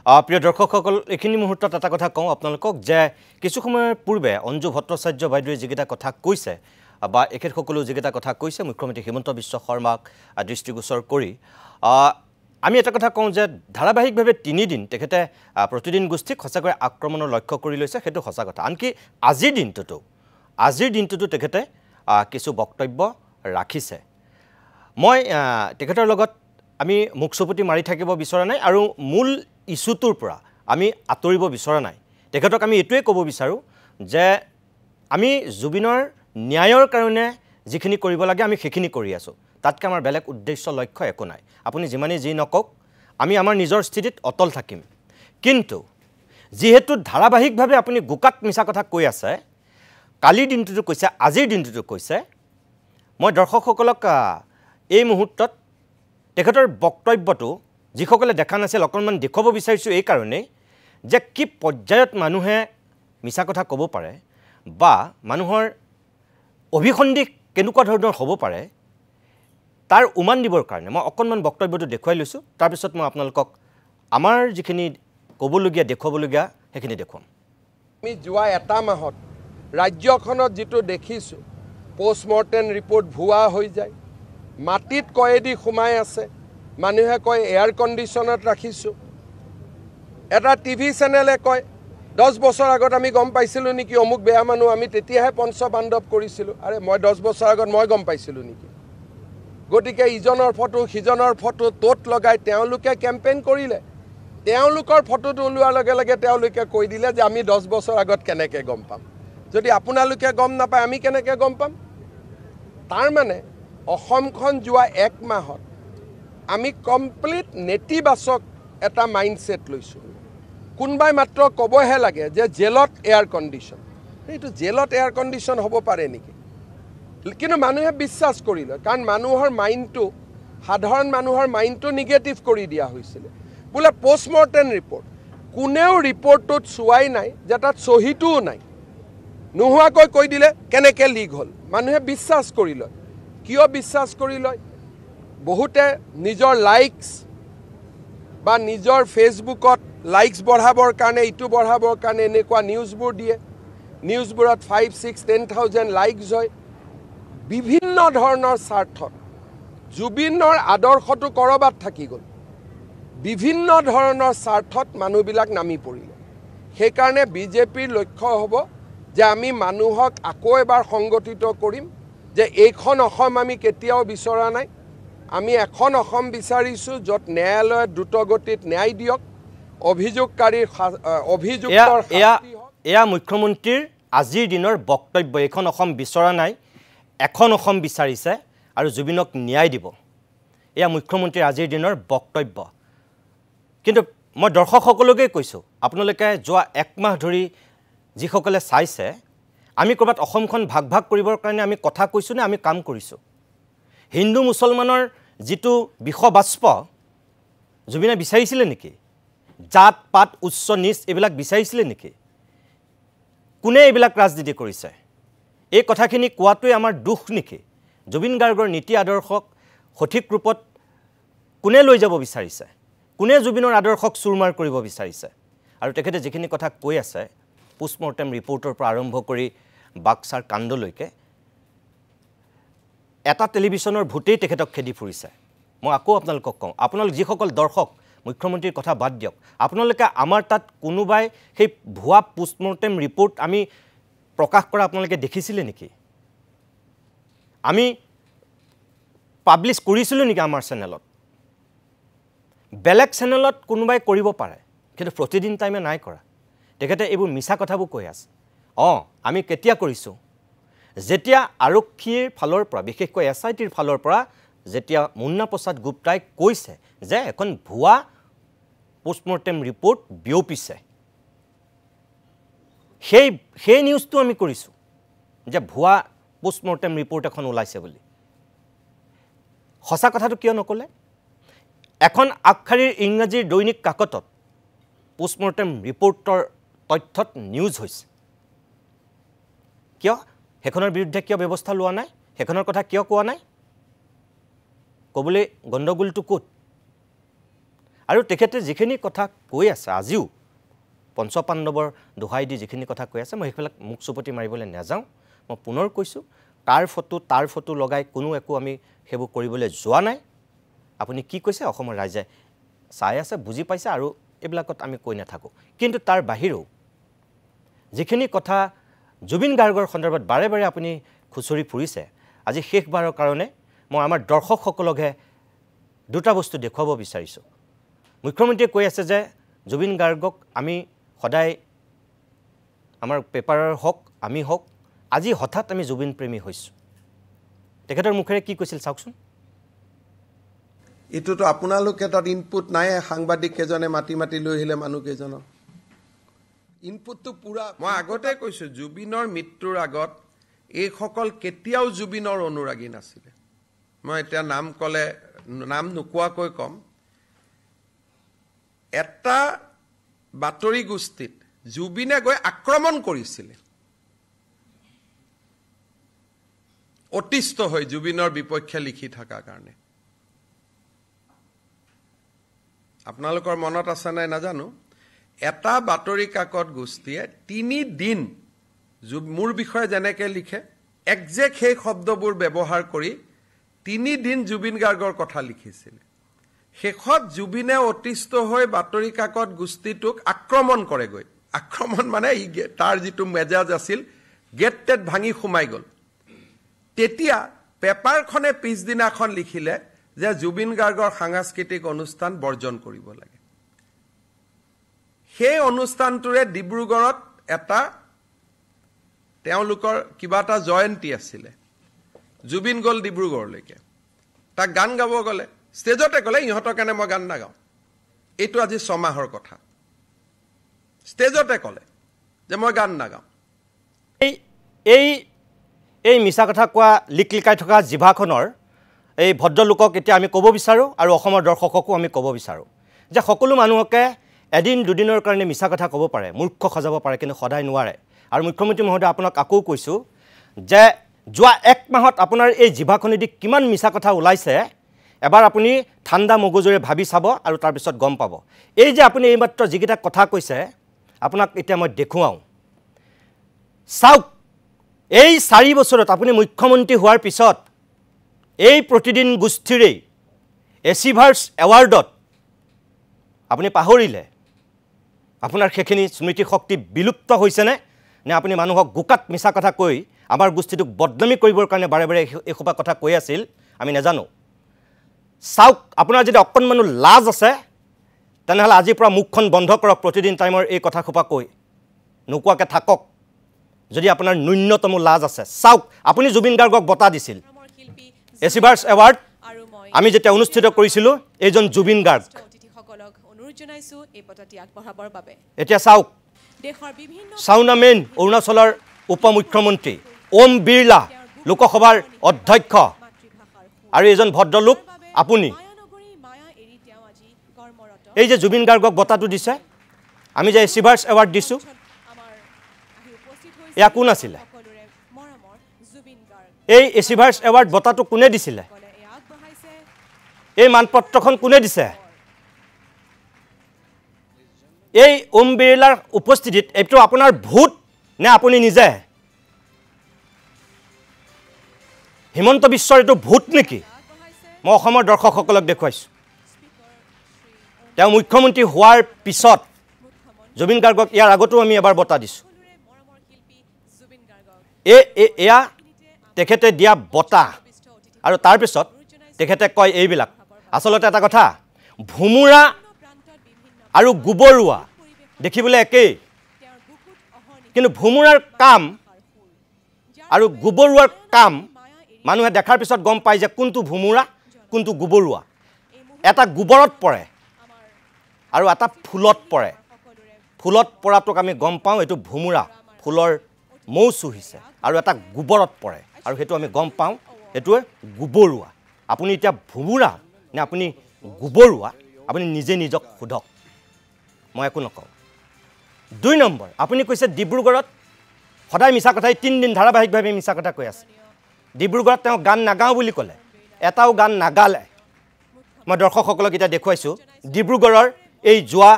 প্ৰিয় দৰ্শকসকল এইখিনি মুহূৰ্তত এটা কথা কওঁ আপোনালোকক যে কিছু সময়ৰ পূৰ্বে অঞ্জু ভট্টাচাৰ্য বাইদেৱে যিকেইটা কথা কৈছে বা এখেতসকলেও যিকেইটা কথা কৈছে মুখ্যমন্ত্ৰী হিমন্ত বিশ্ব শৰ্মাক দৃষ্টিগোচৰ কৰি আমি এটা কথা কওঁ যে ধাৰাবাহিকভাৱে 3 দিন তেখেতে প্ৰতিদিন গোষ্ঠীক সঁচাকৈ আক্ৰমণৰ লক্ষ্য কৰি লৈছে সেইটো সঁচা কথা আনকি আজিৰ দিনটোতো তেখেতে কিছু বক্তব্য ৰাখিছে মই তেখেতৰ লগত আমি মুখচুপুতি মাৰি থাকিব বিচৰা নাই আৰু মূল ইস্যুটোৰ পৰা আমি আঁতৰিব বিচৰা নাই তেখেতক আমি এটোৱে ক'ব বিচাৰো যে আমি জুবিনৰ ন্যায়ৰ কাৰণে যিখিনি কৰিব লাগে আমি সেইখিনি কৰি আছো তাতকৈ আমাৰ বেলেগ উদ্দেশ্য লক্ষ্য একো নাই আপুনি যিমানেই যি নকক আমি আমাৰ নিজৰ স্থিতিত অটল থাকিম কিন্তু যেহেতু ধাৰাবাহিকভাৱে আপুনি গুকাত মিছা কথা কৈ আছে কালিৰ দিনটোতো কৈছে আজিৰ দিনটোতো কৈছে মই দৰ্শকসকলক এই মুহূৰ্তত তেখেতৰ বক্তব্যটো যিসকলে দেখা নাছিল অকণমান দেখুৱাব বিচাৰিছোঁ এই কাৰণেই যে কি পৰ্যায়ত মানুহে মিছা কথা ক'ব পাৰে বা মানুহৰ অভিসন্ধি কেনেকুৱা ধৰণৰ হ'ব পাৰে তাৰ উমান দিবৰ কাৰণে মই অকণমান বক্তব্যটো দেখুৱাই লৈছোঁ তাৰপিছত মই আপোনালোকক আমাৰ যিখিনি ক'বলগীয়া দেখুৱাবলগীয়া সেইখিনি দেখুৱাম আমি যোৱা এটা মাহত ৰাজ্যখনত যিটো দেখিছোঁ পোষ্টমৰ্টেম ৰিপৰ্ট ভুৱা হৈ যায় মাটিত কয়েদি সোমাই আছে মানুহে কয় এয়াৰ কণ্ডিশ্যনত ৰাখিছোঁ এটা টিভি চেনেলে কয় 10 বছৰ আগত আমি গম পাইছিলোঁ নেকি অমুক বেয়া মানুহ আমি তেতিয়াহে পঞ্চপাণ্ডৱ কৰিছিলোঁ আৰে মই 10 বছৰ আগত মই গম পাইছিলোঁ নেকি গতিকে ইজনৰ ফটো সিজনৰ ফটো তোত লগাই তেওঁলোকে কেম্পেইন কৰিলে তেওঁলোকৰ ফটোটো ওলোৱাৰ লগে লগে তেওঁলোকে কৈ দিলে যে আমি 10 বছৰ আগত কেনেকৈ গম পাম যদি আপোনালোকে গম নাপায় আমি কেনেকৈ গম পাম তাৰ মানে অসমখন যোৱা এক মাহত আমি কমপ্লিট নেতিবাচক এটা মাইণ্ডছেট লৈছোঁ কোনবাই মাত্ৰ ক'বহে লাগে যে জেলত এয়াৰ কণ্ডিশ্যন এইটো জেলত এয়াৰ কণ্ডিশ্যন হ'ব পাৰে নেকি কিন্তু মানুহে বিশ্বাস কৰি লয় কাৰণ মানুহৰ মাইণ্ডটো সাধাৰণ মানুহৰ মাইণ্ডটো নিগেটিভ কৰি দিয়া হৈছিলে বোলে পোষ্টমৰ্টেম ৰিপৰ্ট কোনেও ৰিপৰ্টটোত চোৱাই নাই যে তাত চহীটোও নাই নোহোৱাকৈ কৈ দিলে কেনেকৈ লিক হ'ল মানুহে বিশ্বাস কৰি লয় কিয় বিশ্বাস কৰি লয় বহুতে নিজৰ লাইকছ বা নিজৰ ফেচবুকত লাইকছ বঢ়াবৰ কাৰণে ইটো বঢ়াবৰ কাৰণে এনেকুৱা নিউজবোৰ দিয়ে নিউজবোৰত 5, 6, 10,000 লাইকছ হয় বিভিন্ন ধৰণৰ স্বাৰ্থত জুবিনৰ আদৰ্শটো কৰবাত থাকি গ'ল বিভিন্ন ধৰণৰ স্বাৰ্থত মানুহবিলাক নামি পৰিলে সেইকাৰণে বিজেপিৰ লক্ষ্য হ'ব যে আমি মানুহক আকৌ এবাৰ সংগঠিত কৰিম যে এইখন অসম আমি কেতিয়াও বিচৰা নাই আমি এখন অসম বিচাৰিছোঁ য'ত ন্যায়ালয়ে দ্ৰুতগতিত ন্যায় দিয়ক অভিযোগকাৰীৰ অভিযুক্তৰ এয়া মুখ্যমন্ত্ৰীৰ আজিৰ দিনৰ বক্তব্য এখন অসম বিচৰা নাই এখন অসম বিচাৰিছে আৰু জুবিনক ন্যায় দিব এয়া মুখ্যমন্ত্ৰীৰ আজিৰ দিনৰ বক্তব্য কিন্তু মই দৰ্শকসকলকে কৈছোঁ আপোনালোকে যোৱা এক মাহ ধৰি যিসকলে চাইছে আমি ক'ৰবাত অসমখন ভাগ ভাগ কৰিবৰ কাৰণে আমি কথা কৈছোঁ নে আমি কাম কৰিছোঁ হিন্দু মুছলমানৰ যিটো বিষবাষ্প জুবিনে বিচাৰিছিলে নেকি জাত পাত উচ্চ নিচ এইবিলাক বিচাৰিছিলে নেকি কোনে এইবিলাক ৰাজনীতি কৰিছে এই কথাখিনি কোৱাটোৱে আমাৰ দুখ নেকি জুবিন গাৰ্গৰ নীতি আদৰ্শক সঠিক ৰূপত কোনে লৈ যাব বিচাৰিছে কোনে জুবিনৰ আদৰ্শক চুৰমাৰ কৰিব বিচাৰিছে আৰু তেখেতে যিখিনি কথা কৈ আছে পোষ্টমৰ্টেম ৰিপৰ্টৰ পৰা আৰম্ভ কৰি বাক্সাৰ কাণ্ডলৈকে এটা টেলিভিছনৰ ভূতেই তেখেতক খেদি ফুৰিছে মই আকৌ আপোনালোকক কওঁ আপোনালোক যিসকল দৰ্শক মুখ্যমন্ত্ৰীৰ কথা বাদ দিয়ক আপোনালোকে আমাৰ তাত কোনোবাই সেই ভুৱা পোষ্টমৰ্টেম ৰিপৰ্ট আমি প্ৰকাশ কৰা আপোনালোকে দেখিছিলে নেকি আমি পাব্লিছ কৰিছিলোঁ নেকি আমাৰ চেনেলত বেলেগ চেনেলত কোনোবাই কৰিব পাৰে কিন্তু প্ৰতিদিন টাইমে নাই কৰা তেখেতে এইবোৰ মিছা কথাবোৰ কৈ আছে আমি কেতিয়া কৰিছোঁ যেতিয়া আৰক্ষীৰ ফালৰ পৰা বিশেষকৈ SITৰ ফালৰ পৰা যেতিয়া মুন্না প্ৰসাদ গুপ্তাই কৈছে যে এখন ভুৱা পোষ্টমৰ্টেম ৰিপৰ্ট বিয়পিছে সেই নিউজটো আমি কৰিছোঁ যে ভুৱা পোষ্টমৰ্টেম ৰিপৰ্ট এখন ওলাইছে বুলি সঁচা কথাটো কিয় নক'লে এখন আগশাৰীৰ ইংৰাজীৰ দৈনিক কাকতত পোষ্টমৰ্টেম ৰিপৰ্টৰ তথ্যত নিউজ হৈছে কিয় সেইখনৰ বিৰুদ্ধে কিয় ব্যৱস্থা লোৱা নাই সেইখনৰ কথা কিয় কোৱা নাই ক'বলৈ গণ্ডগোলটো ক'ত আৰু তেখেতে যিখিনি কথা কৈ আছে আজিও পঞ্চপাণ্ডৱৰ দোহাই দি যিখিনি কথা কৈ আছে মই সেইবিলাক মুখ চুপতি মাৰিবলৈ নাযাওঁ মই পুনৰ কৈছোঁ তাৰ ফটো লগাই কোনো একো আমি সেইবোৰ কৰিবলৈ যোৱা নাই আপুনি কি কৈছে অসমৰ ৰাইজে চাই আছে বুজি পাইছে আৰু এইবিলাকত আমি কৈ নাথাকোঁ কিন্তু তাৰ বাহিৰেও যিখিনি কথা জুবিন গাৰ্গৰ সন্দৰ্ভত বাৰে বাৰে আপুনি খুচৰি ফুৰিছে আজি শেষবাৰৰ কাৰণে মই আমাৰ দৰ্শকসকলকহে দুটা বস্তু দেখুৱাব বিচাৰিছোঁ মুখ্যমন্ত্ৰীয়ে কৈ আছে যে জুবিন গাৰ্গক আমি সদায় আমাৰ পেপাৰৰ হওক আমি হওক আজি হঠাৎ আমি জুবিন প্ৰেমী হৈছোঁ তেখেতৰ মুখেৰে কি কৈছিল চাওকচোন এইটোতো আপোনালোকে তাত ইনপুট নাই সাংবাদিক কেজনে মাতি লৈ আহিলে মানুহ কেজনক ইনপুটটো পুৰা মই আগতে কৈছোঁ জুবিনৰ মৃত্যুৰ আগত এইসকল কেতিয়াও জুবিনৰ অনুৰাগী নাছিলে মই এতিয়া নাম নোকোৱাকৈ ক'ম এটা বাতৰি গোষ্ঠীত জুবিনে গৈ আক্ৰমণ কৰিছিলে অতিষ্ঠ হৈ জুবিনৰ বিপক্ষে লিখি থকাৰ কাৰণে আপোনালোকৰ মনত আছে নাই নাজানো এটা বাতৰি কাকত গোষ্ঠীয়ে 3 দিন মোৰ বিষয়ে যেনেকৈ লিখে একজেক্ট সেই শব্দবোৰ ব্যৱহাৰ কৰি 3 দিন জুবিন গাৰ্গৰ কথা লিখিছিল শেষত জুবিনে অতিষ্ঠ হৈ বাতৰি কাকত গোষ্ঠীটোক আক্ৰমণ কৰেগৈ আক্ৰমণ মানে তাৰ যিটো মেজাজ আছিল গেট ভাঙি সোমাই গ'ল তেতিয়া পেপাৰখনে পিছদিনাখন লিখিলে যে জুবিন গাৰ্গৰ সাংস্কৃতিক অনুষ্ঠান বৰ্জন কৰিব লাগে সেই অনুষ্ঠানটোৰে ডিব্ৰুগড়ত এটা তেওঁলোকৰ কিবা এটা জয়ন্তী আছিলে জুবিন গ'ল ডিব্ৰুগড়লৈকে তাক গান গাব গ'লে ষ্টেজতে ক'লে ইহঁতৰ কাৰণে মই গান নাগাওঁ এইটো আজি 6 মাহৰ কথা ষ্টেজতে ক'লে যে মই গান নাগাওঁ এই মিছা কথা কোৱা লিকাই থকা জিভাখনৰ এই ভদ্ৰলোকক এতিয়া আমি ক'ব বিচাৰোঁ আৰু অসমৰ দৰ্শককো আমি ক'ব বিচাৰোঁ যে সকলো মানুহকে এদিন দুদিনৰ কাৰণে মিছা কথা ক'ব পাৰে মূৰ্খ সজাব পাৰে কিন্তু সদায় নোৱাৰে আৰু মুখ্যমন্ত্ৰী মহোদয় আপোনাক আকৌ কৈছোঁ যে যোৱা 1 মাহত আপোনাৰ এই জিভাখনেদি কিমান মিছা কথা ওলাইছে এবাৰ আপুনি ঠাণ্ডা মগজুৰে ভাবি চাব আৰু তাৰপিছত গম পাব এই যে আপুনি এইমাত্ৰ যিকেইটা কথা কৈছে আপোনাক এতিয়া মই দেখুৱাওঁ চাওক এই 4 বছৰত আপুনি মুখ্যমন্ত্ৰী হোৱাৰ পিছত এই প্ৰতিদিন গোষ্ঠীৰেই এচিভাৰ্ছ এৱাৰ্ডত আপুনি পাহৰিলে আপোনাৰ সেইখিনি স্মৃতি শক্তি বিলুপ্ত হৈছেনে নে আপুনি মানুহক গোকাত মিছা কথা কৈ আমাৰ গোষ্ঠীটোক বদনামী কৰিবৰ কাৰণে বাৰে বাৰে এইসোপা কথা কৈ আছিল আমি নাজানো চাওক আপোনাৰ যদি অকণমানো লাজ আছে তেনেহ'লে আজিৰ পৰা মুখখন বন্ধ কৰক প্ৰতিদিন টাইমৰ এই কথাসোপা কৈ নোকোৱাকৈ থাকক যদি আপোনাৰ ন্যূনতম লাজ আছে চাওক আপুনি জুবিন গাৰ্গক বঁটা দিছিল এচিভাৰ্ছ এৱাৰ্ড আমি যেতিয়া অনুষ্ঠিত কৰিছিলোঁ এইজন জুবিন গাৰ্গ এতিয়া চাওক চাওনা মেইন অৰুণাচলৰ উপ মুখ্যমন্ত্ৰী ওম বিৰলা লোকসভাৰ অধ্যক্ষ আৰু এজন ভদ্ৰলোক আপুনি এই যে জুবিন গাৰ্গক বঁটাটো দিছে আমি যে এচিভাৰ্ছ এৱাৰ্ড দিছোঁ এয়া কোন আছিলে এই এচিভাৰ্ছ এৱাৰ্ড বঁটাটো কোনে দিছিলে এই মানপত্ৰখন কোনে দিছে এই ওম বিৰলাৰ উপস্থিতিত এইটো আপোনাৰ ভূত নে আপুনি নিজে হিমন্ত বিশ্বৰ এইটো ভূত নেকি মই অসমৰ দৰ্শকসকলক দেখুৱাইছোঁ তেওঁ মুখ্যমন্ত্ৰী হোৱাৰ পিছত জুবিন গাৰ্গক ইয়াৰ আগতো আমি এবাৰ বঁটা দিছোঁ এয়া তেখেতে দিয়া বঁটা আৰু তাৰপিছত তেখেতে কয় এইবিলাক আচলতে এটা কথা ভুমুৰা আৰু গোবৰুৱা দেখিবলৈ একেই কিন্তু ভুমুৰাৰ কাম আৰু গোবৰুৱাৰ কাম মানুহে দেখাৰ পিছত গম পায় যে কোনটো ভুমুৰা কোনটো গোবৰুৱা এটা গোবৰত পৰে আৰু এটা ফুলত পৰে ফুলত পৰাটোক আমি গম পাওঁ এইটো ভুমুৰা ফুলৰ মৌ চুহিছে আৰু এটা গোবৰত পৰে আৰু সেইটো আমি গম পাওঁ এইটোৱে গোবৰুৱা আপুনি এতিয়া ভুমুৰা নে আপুনি গোবৰুৱা আপুনি নিজে নিজক সোধক মই একো নকওঁ 2 নম্বৰ আপুনি কৈছে ডিব্ৰুগড়ত সদায় মিছা কথাই 3 দিন ধাৰাবাহিকভাৱে মিছা কথা কৈ আছে ডিব্ৰুগড়ত তেওঁ গান নাগাওঁ বুলি ক'লে এটাও গান নাগালে মই দৰ্শকসকলক এতিয়া দেখুৱাইছোঁ ডিব্ৰুগড়ৰ এই যোৱা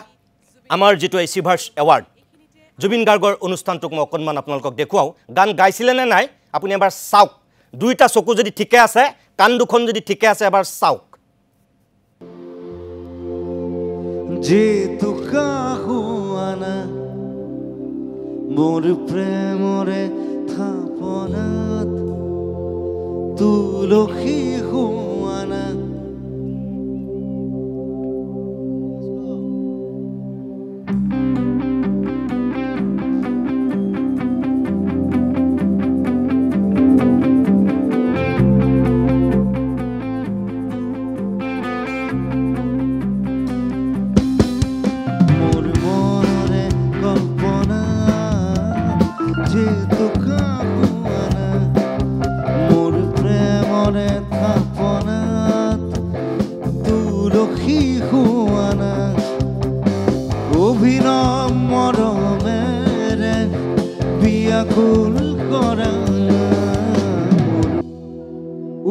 আমাৰ যিটো এচিভাৰ্ছ এৱাৰ্ড জুবিন গাৰ্গৰ অনুষ্ঠানটোক মই অকণমান আপোনালোকক দেখুৱাওঁ গান গাইছিলে নে নাই আপুনি এবাৰ চাওক দুইটা চকু যদি ঠিকে আছে কাণ দুখন যদি ঠিকে আছে এবাৰ চাওক যে তুকা হুয়ানা মোৰ প্ৰেমৰে থাপনাত তুলসী হুয়ানা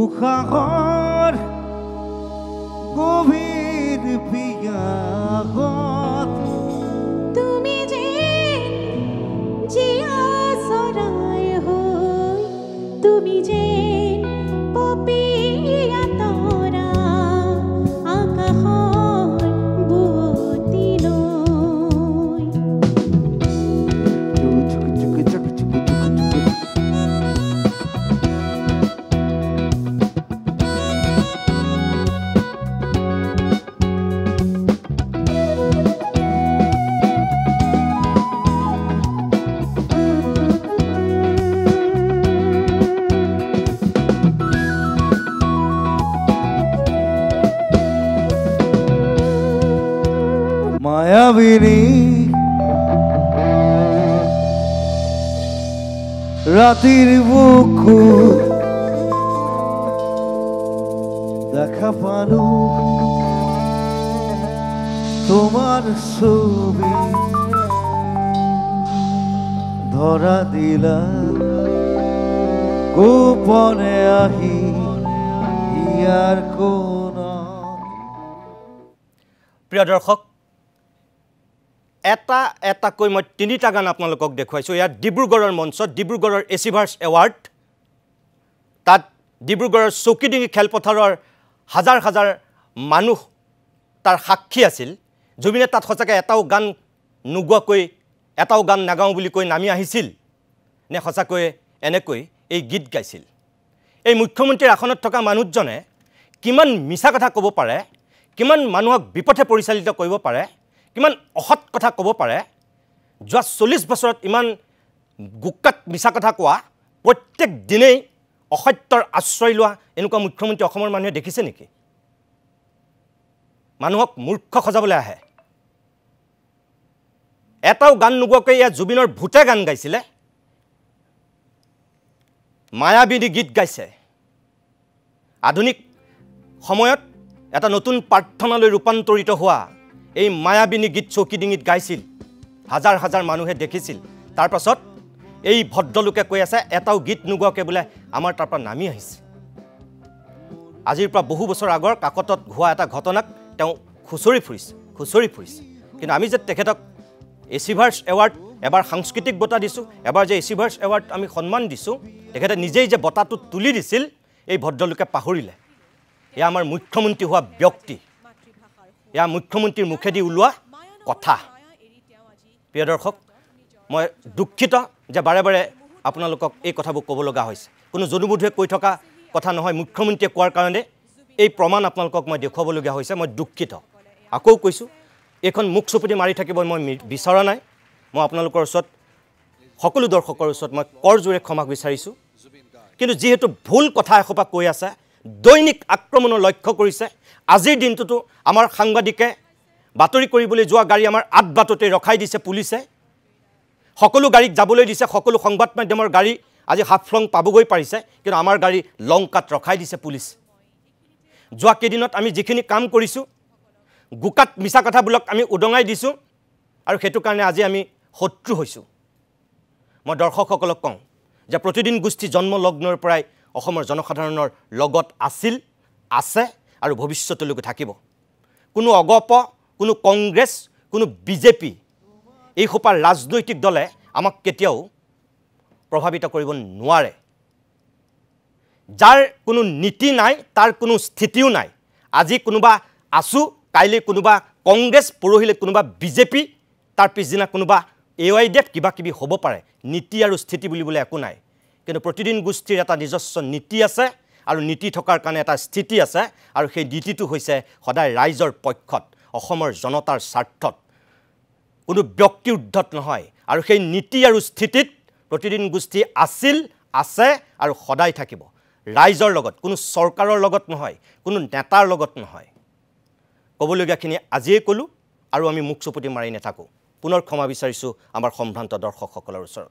উখাহৰ গভীৰ পিয়াহত তুমি যে জিয়া চৰাই হৈ তুমি যে পপিয়া তৰা আকাশৰ বুৱতীলৈ মায়াবিনী ৰাতিৰ বুকু দেখা পানু তোমাৰ ছবি ধৰা দিলা গোপনে আহি ইয়াৰ কোন প্ৰিয় দৰ্শক এটা এটাকৈ মই তিনিটা গান আপোনালোকক দেখুৱাইছোঁ ইয়াত ডিব্ৰুগড়ৰ মঞ্চত ডিব্ৰুগড়ৰ এচিভাৰ্ছ এৱাৰ্ড তাত ডিব্ৰুগড়ৰ চৌকিডিঙি খেলপথাৰৰ হাজাৰ হাজাৰ মানুহ তাৰ সাক্ষী আছিল জুবিনে তাত সঁচাকৈ এটাও গান নোগোৱাকৈ এটাও গান নাগাওঁ বুলি কৈ নামি আহিছিল নে সঁচাকৈ এনেকৈ এই গীত গাইছিল এই মুখ্যমন্ত্ৰীৰ আসনত থকা মানুহজনে কিমান মিছা কথা ক'ব পাৰে কিমান মানুহক বিপথে পৰিচালিত কৰিব পাৰে কিমান অসৎ কথা ক'ব পাৰে যোৱা 40 বছৰত ইমান গুক্কাত মিছা কথা কোৱা প্ৰত্যেক দিনেই অসত্যৰ আশ্ৰয় লোৱা এনেকুৱা মুখ্যমন্ত্ৰী অসমৰ মানুহে দেখিছে নেকি মানুহক মূৰ্খ সজাবলৈ আহে এটাও গান নোগোৱাকৈ ইয়াত জুবিনৰ ভূতে গান গাইছিলে মায়াবিনী গীত গাইছে আধুনিক সময়ত এটা নতুন প্ৰাৰ্থনালৈ ৰূপান্তৰিত হোৱা এই মায়াবিনী গীত চৌকিডিঙিত গাইছিল হাজাৰ হাজাৰ মানুহে দেখিছিল তাৰ পাছত এই ভদ্ৰলোকে কৈ আছে এটাও গীত নোগোৱাকৈ বোলে আমাৰ তাৰ পৰা নামি আহিছে আজিৰ পৰা বহু বছৰ আগৰ কাকতত হোৱা এটা ঘটনাক তেওঁ খুচৰি ফুৰিছে কিন্তু আমি যে তেখেতক এচিভাৰ্ছ এৱাৰ্ড এবাৰ সাংস্কৃতিক বঁটা দিছোঁ এবাৰ যে এচিভাৰ্ছ এৱাৰ্ড আমি সন্মান দিছোঁ তেখেতে নিজেই যে বঁটাটো তুলি দিছিল এই ভদ্ৰলোকে পাহৰিলে এয়া আমাৰ মুখ্যমন্ত্ৰী হোৱা ব্যক্তি এয়া মুখ্যমন্ত্ৰীৰ মুখেদি ওলোৱা কথা প্ৰিয় দৰ্শক মই দুখিত যে বাৰে বাৰে আপোনালোকক এই কথাবোৰ ক'ব লগা হৈছে কোনো জনবোধে কৈ থকা কথা নহয় মুখ্যমন্ত্ৰীয়ে কোৱাৰ কাৰণে এই প্ৰমাণ আপোনালোকক মই দেখুৱাবলগীয়া হৈছে মই দুখিত আকৌ কৈছোঁ এইখন মুখ চুপতি মাৰি থাকিব মই বিচৰা নাই মই আপোনালোকৰ ওচৰত সকলো দৰ্শকৰ ওচৰত মই কৰজোৰে ক্ষমা বিচাৰিছোঁ কিন্তু যেহেতু ভুল কথা এসোপা কৈ আছে দৈনিক আক্ৰমণৰ লক্ষ্য কৰিছে আজিৰ দিনটোতো আমাৰ সাংবাদিকে বাতৰি কৰিবলৈ যোৱা গাড়ী আমাৰ আঠ বাটতে ৰখাই দিছে পুলিচে সকলো গাড়ীক যাবলৈ দিছে সকলো সংবাদ মাধ্যমৰ গাড়ী আজি হাফলং পাবগৈ পাৰিছে কিন্তু আমাৰ গাড়ী লংকাত ৰখাই দিছে পুলিচ যোৱা কেইদিনত আমি যিখিনি কাম কৰিছোঁ গুকাত মিছা কথাবিলাক আমি উদঙাই দিছোঁ আৰু সেইটো কাৰণে আজি আমি শত্ৰু হৈছোঁ মই দৰ্শকসকলক কওঁ যে প্ৰতিদিন গোষ্ঠী জন্ম লগ্নৰ পৰাই অসমৰ জনসাধাৰণৰ লগত আছিল আছে আৰু ভৱিষ্যতলৈকে থাকিব কোনো অগপ কোনো কংগ্ৰেছ কোনো বিজেপি এই সোপা ৰাজনৈতিক দলে আমাক কেতিয়াও প্ৰভাৱিত কৰিব নোৱাৰে যাৰ কোনো নীতি নাই তাৰ কোনো স্থিতিও নাই আজি কোনোবা আছু কাইলৈ কোনোবা কংগ্ৰেছ পৰহিলে কোনোবা বিজেপি তাৰ পিছদিনা কোনোবা AYDF কিবা কিবি হ'ব পাৰে নীতি আৰু স্থিতি বুলিবলৈ একো নাই কিন্তু প্ৰতিদিন গোষ্ঠীৰ এটা নিজস্ব নীতি আছে আৰু নীতি থকাৰ কাৰণে এটা স্থিতি আছে আৰু সেই নীতিটো হৈছে সদায় ৰাইজৰ পক্ষত অসমৰ জনতাৰ স্বাৰ্থত কোনো ব্যক্তি উদ্ধত নহয় আৰু সেই নীতি আৰু স্থিতিত প্ৰতিদিন গোষ্ঠী আছিল আছে আৰু সদায় থাকিব ৰাইজৰ লগত কোনো চৰকাৰৰ লগত নহয় কোনো নেতাৰ লগত নহয় ক'বলগীয়াখিনি আজিয়ে ক'লো আৰু আমি মুখ চুপতি মাৰি নাথাকো পুনৰ ক্ষমা বিচাৰিছো আমাৰ সম্ভ্ৰান্ত দৰ্শকসকলৰ ওচৰত